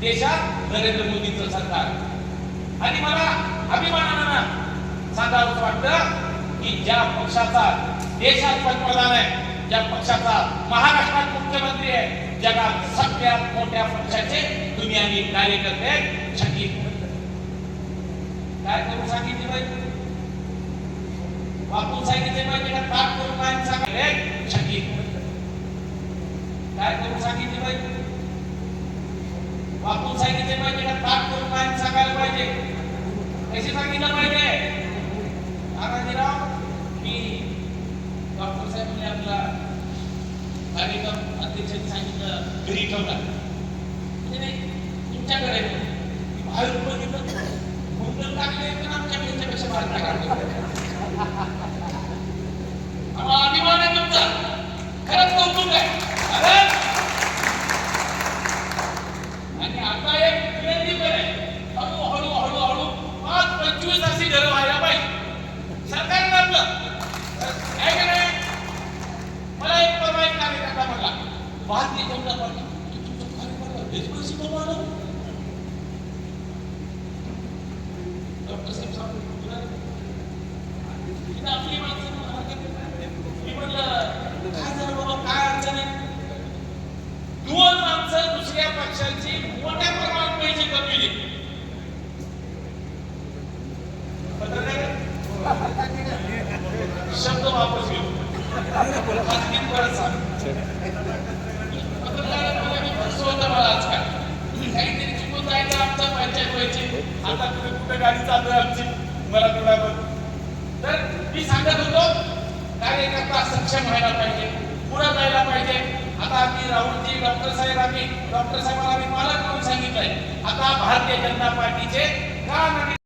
देशात नरेंद्र मोदींचं सरकार. आणि मला अभिमानानं सांगावंसं वाटतं की ज्या पक्षाचा देशात पंतप्रधान आहे, ज्या पक्षाचा महाराष्ट्रात मुख्यमंत्री आहे, जगात सगळ्यात मोठ्या पक्षाचे दुनियाने कार्यकर्ते शकील. काय करू सांगितले पाहिजे, वापरून सांगितले पाहिजे का ताट करून काय सांगितले शकील. काय करू सांगितले पाहिजे, वापरून सांगितले पाहिजे का ताट करून काय सांगायला पाहिजे, कसे सांगितलं पाहिजे. तानाजीराव मी डॉक्टर साहेबांनी आपला कार्यक्रम अध्यक्षांनी सांगितलं घरी ठेवला, नाही तुमच्याकडे बाहेर बघितलं मुंबई टाकले पण आमच्या त्यांच्यापेक्षा बाहेर टाकले. आम्हाला अभिमान आहे तुमचा, खरंच कौतुक आहे. आणि आता एक विनंती पण आहे, हळूहळू हळूहळू 5-25 अशी घरं व्हायला पाहिजे सरकारनं आपलं, आहे का नाही. मला एक परवा एक कार्यकर्ता म्हणला भारतीय जनता पार्टी तुमचं कार्यकर्ता देशभरशी बोलवा. डॉक्टर साहेब सांगतो आपली माणसं मी म्हणलं काय झालं बाबा, काय अडचण आहे. दोन माणसं दुसऱ्या पक्षांची मोठ्या प्रमाणात पैसे कमविले. शब्द वापस घेऊ मला आजकाल काहीतरी चुकून जायचं, आमचा पंचायत व्हायची, आता तुम्ही कुठे गाडी चालू आहे आमची मला तुला. तर मी सांगत होतो कार्यकर्ता सक्षम व्हायला पाहिजे, पुढे जायला पाहिजे. आता आम्ही राहुलजी डॉक्टर साहेबांना आम्ही पालक म्हणून सांगितलंय. आता भारतीय जनता पार्टीचे का